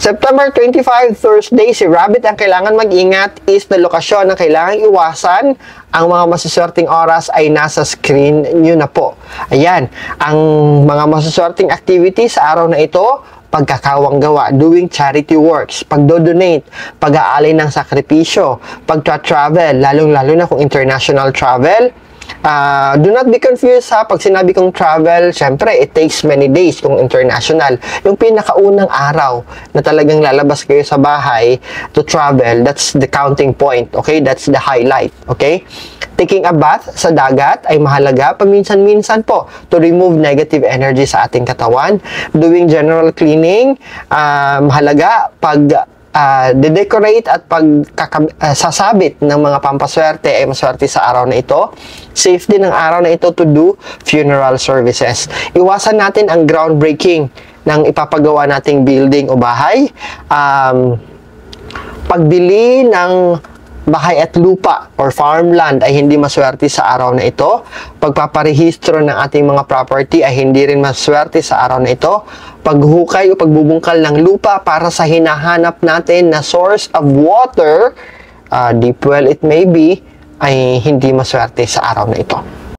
September 25, Thursday, si Rabbit ang kailangan mag-ingat is na lokasyon na kailangan iwasan. Ang mga masuswerteng oras ay nasa screen nyo na po. Ayan, ang mga masuswerteng activities sa araw na ito, pagkakawang gawa, doing charity works, pagdo-donate, pag-aalay ng sakripisyo, pagtra-travel, lalong-lalo na kung international travel. Do not be confused ha, pag sinabi kong travel, syempre, it takes many days kung international. Yung pinakaunang araw na talagang lalabas kayo sa bahay to travel, that's the counting point, okay? That's the highlight, okay? Taking a bath sa dagat ay mahalaga paminsan-minsan po to remove negative energy sa ating katawan. Doing general cleaning, mahalaga pag de-decorate at sasabit ng mga pampaswerte ay maswerte sa araw na ito. Safe din ang araw na ito to do funeral services. Iwasan natin ang groundbreaking ng ipapagawa nating building o bahay. Pagbili ng bahay at lupa or farmland ay hindi maswerte sa araw na ito. Pagpaparehistro ng ating mga property ay hindi rin maswerte sa araw na ito. Paghukay o pagbubungkal ng lupa para sa hinahanap natin na source of water, deep well it may be, ay hindi maswerte sa araw na ito.